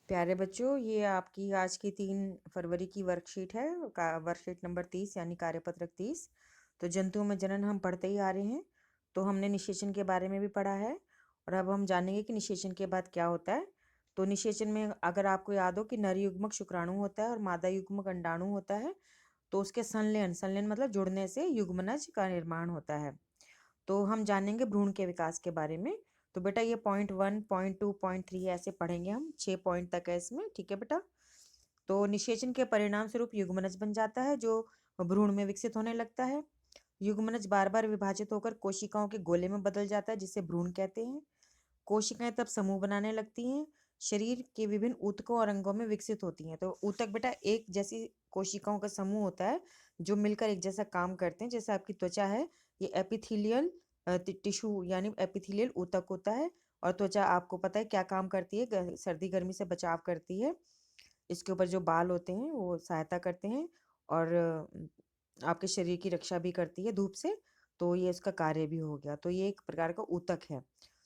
प्यारे बच्चों, ये आपकी आज की 3 फरवरी की वर्कशीट है। वर्कशीट नंबर 30 यानी कार्यपत्रक 30। तो जंतुओं में जनन हम पढ़ते ही आ रहे हैं। तो हमने निषेचन के बारे में भी पढ़ा है और अब हम जानेंगे कि निषेचन के बाद क्या होता है। तो निषेचन में अगर आपको याद हो कि नर युग्मक शुक्राणु होता है और मादा युग्मक अंडाणु होता है, तो उसके संलयन संलयन मतलब जुड़ने से युग्मनज का निर्माण होता है। तो हम जानेंगे भ्रूण के विकास के बारे में। तो बेटा ये पॉइंट 1, पॉइंट 2, पॉइंट 3 ऐसे पढ़ेंगे हम, 6 पॉइंट तक है इसमें। ठीक है बेटा। तो निषेचन के परिणाम स्वरूप युग्मनज बन जाता है जो भ्रूण में विकसित होने लगता है। युग्मनज बार बार विभाजित होकर कोशिकाओं के गोले में बदल जाता है जिसे भ्रूण कहते हैं। कोशिकाएं तब समूह बनाने लगती हैं, शरीर के विभिन्न ऊतकों और अंगों में विकसित होती हैं। तो ऊतक बेटा एक जैसी कोशिकाओं का समूह होता है जो मिलकर एक जैसा काम करते हैं। जैसे आपकी त्वचा है, ये एपिथेलियल टिश्यू यानी एपिथेलियल ऊतक होता है। और त्वचा आपको पता है क्या काम करती है, सर्दी गर्मी से बचाव करती है। इसके ऊपर जो बाल होते हैं वो सहायता करते हैं और आपके शरीर की रक्षा भी करती है धूप से। तो ये इसका कार्य भी हो गया। तो ये एक प्रकार का ऊतक है।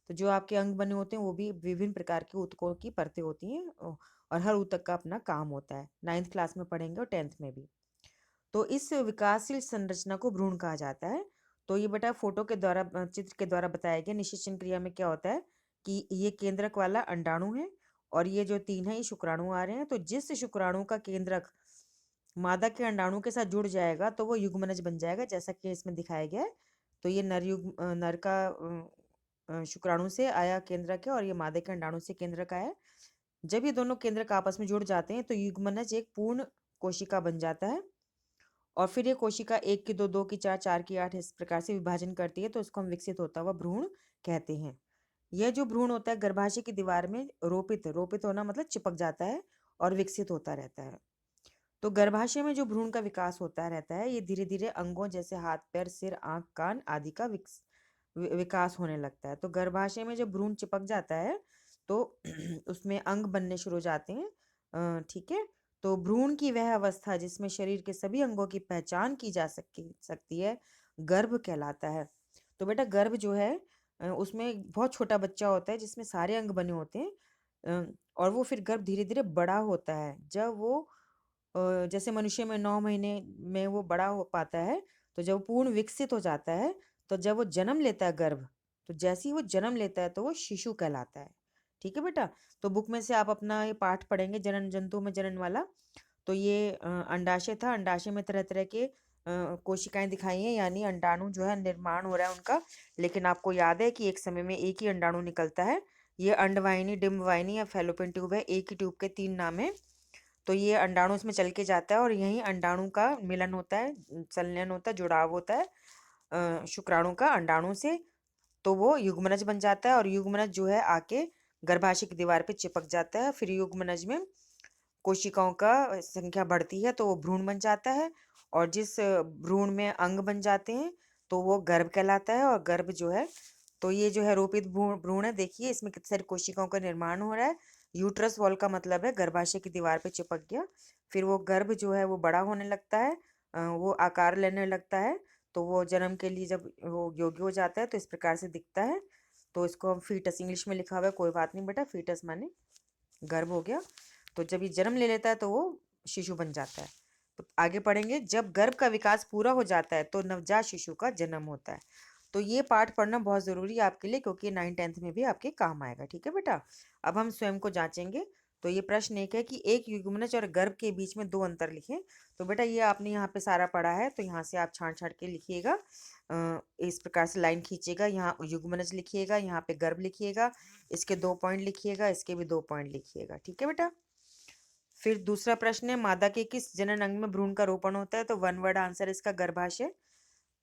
तो जो आपके अंग बने होते हैं वो भी विभिन्न प्रकार के ऊतकों की परतें होती हैं और हर ऊतक का अपना काम होता है। 9th क्लास में पढ़ेंगे और 10th में भी। तो इस विकासशील संरचना को भ्रूण कहा जाता है। तो ये बेटा फोटो के द्वारा चित्र के द्वारा बताया गया निषेचन क्रिया में क्या होता है कि ये केंद्रक वाला अंडाणु है और ये जो 3 है ये शुक्राणु आ रहे हैं। तो जिस शुक्राणु का केंद्रक मादा के अंडाणु के साथ जुड़ जाएगा तो वो युग्मनज बन जाएगा, जैसा कि इसमें दिखाया गया है। तो ये नर का शुक्राणु से आया केंद्रक है और ये मादा के अंडाणु से केंद्रक आया है। जब ये दोनों केंद्रक आपस में जुड़ जाते हैं तो युग्मनज एक पूर्ण कोशिका बन जाता है और फिर ये कोशिका 1 की 2, 2 की 4, 4 की 8 इस प्रकार से विभाजन करती है। तो इसको हम विकसित होता हुआ भ्रूण कहते हैं। यह जो भ्रूण होता है गर्भाशय की दीवार में रोपित रोपित होना मतलब चिपक जाता है और विकसित होता रहता है। तो गर्भाशय में जो भ्रूण का विकास होता रहता है ये धीरे धीरे अंगों जैसे हाथ पैर सिर आंख कान आदि का विकास होने लगता है। तो गर्भाशय में जब भ्रूण चिपक जाता है तो उसमें अंग बनने शुरू हो जाते हैं। ठीक है। तो भ्रूण की वह अवस्था जिसमें शरीर के सभी अंगों की पहचान की जा सकती सकती है गर्भ कहलाता है। तो बेटा गर्भ जो है उसमें एक बहुत छोटा बच्चा होता है जिसमें सारे अंग बने होते हैं। और वो फिर गर्भ धीरे धीरे बड़ा होता है। जब वो जैसे मनुष्य में 9 महीने में वो बड़ा हो पाता है, तो जब वो पूर्ण विकसित हो जाता है, तो जब वो जन्म लेता है गर्भ, तो जैसे ही वो जन्म लेता है तो वो शिशु कहलाता है। ठीक है बेटा? तो बुक में से आप अपना ये पाठ पढ़ेंगे जनन जंतु में जनन वाला। तो ये अंडाशय था, अंडाशय में तरह-तरह के कोशिकाएँ दिखाई हैं यानी अंडाणु जो है निर्माण हो रहा है उनका। लेकिन आपको याद है कि एक समय में एक ही अंडाणु निकलता है। ये अंडवाहिनी, डिंबवाहिनी या फैलोपियन ट्यूब है। एक ही ट्यूब के 3 नाम हैं। तो ये अंडाणु इसमें चल के जाता है और यहीं अंडाणु का मिलन होता है, संलयन होता है, जुड़ाव होता है शुक्राणु का अंडाणु से। तो वो युग्मनज बन जाता है और युग्मनज जो है आके गर्भाशय की दीवार पे चिपक जाता है। फिर युग्मनज में कोशिकाओं का संख्या बढ़ती है तो वो भ्रूण बन जाता है और जिस भ्रूण में अंग बन जाते हैं तो वो गर्भ कहलाता है। और गर्भ जो है तो ये जो है रोपित भ्रूण भ्रूण है। देखिए इसमें कितनी सारी कोशिकाओं का निर्माण हो रहा है। यूट्रस वॉल का मतलब है गर्भाशय की दीवार पे चिपक गया। फिर वो गर्भ जो है वो बड़ा होने लगता है, वो आकार लेने लगता है। तो वो जन्म के लिए जब वो योग्य हो जाता है तो इस प्रकार से दिखता है। तो इसको हम फीटस इंग्लिश में लिखा हुआ है, कोई बात नहीं बेटा, फीटस माने गर्भ हो गया। तो जब ये जन्म ले लेता है तो वो शिशु बन जाता है। तो आगे पढ़ेंगे जब गर्भ का विकास पूरा हो जाता है तो नवजात शिशु का जन्म होता है। तो ये पाठ पढ़ना बहुत ज़रूरी है आपके लिए क्योंकि 9th-10th में भी आपके काम आएगा। ठीक है बेटा। अब हम स्वयं को जांचेंगे। तो ये प्रश्न एक है कि एक युग्मनज और गर्भ के बीच में 2 अंतर लिखें। तो बेटा ये आपने यहाँ पे सारा पढ़ा है तो यहाँ से आप छाँट-छाँट के लिखिएगा। इस प्रकार से लाइन खींचिएगा, यहाँ युग्मनज लिखिएगा, यहाँ पे गर्भ लिखिएगा, इसके 2 पॉइंट लिखिएगा, इसके भी 2 पॉइंट लिखिएगा। ठीक है बेटा। फिर दूसरा प्रश्न है मादा के किस जनन अंग में भ्रूण का रोपण होता है। तो 1 वर्ड आंसर इसका गर्भाशय।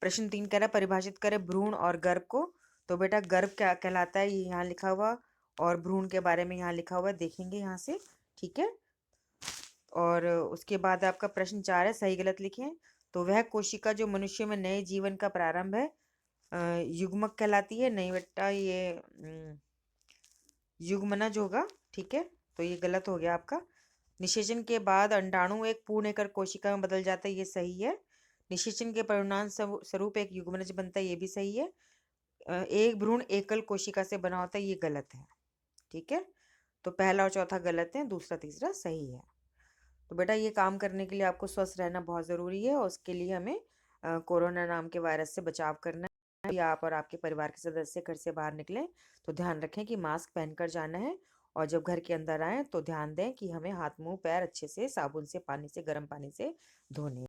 प्रश्न 3 कह रहा है परिभाषित करें भ्रूण और गर्भ को। तो बेटा गर्भ क्या कहलाता है ये यहाँ लिखा हुआ और भ्रूण के बारे में यहाँ लिखा हुआ है, देखेंगे यहाँ से। ठीक है। और उसके बाद आपका प्रश्न 4 है सही गलत लिखें। तो वह कोशिका जो मनुष्य में नए जीवन का प्रारंभ है युग्मक कहलाती है। नहीं बेटा ये युग्मनज होगा। ठीक है। तो ये गलत हो गया आपका। निषेचन के बाद अंडाणु एक पूर्ण एकल कोशिका में बदल जाता है, ये सही है। निषेचन के परिणाम स्वरूप एक युग्मनज बनता है, ये भी सही है। एक भ्रूण एकल कोशिका से बना होता है, ये गलत है। ठीक है। तो पहला और चौथा गलत है, दूसरा तीसरा सही है। तो बेटा ये काम करने के लिए आपको स्वस्थ रहना बहुत ज़रूरी है और उसके लिए हमें कोरोना नाम के वायरस से बचाव करना है। या आप और आपके परिवार के सदस्य घर से बाहर निकलें तो ध्यान रखें कि मास्क पहनकर जाना है, और जब घर के अंदर आएँ तो ध्यान दें कि हमें हाथ, मुँह, पैर अच्छे से साबुन से, पानी से, गर्म पानी से धोने हैं।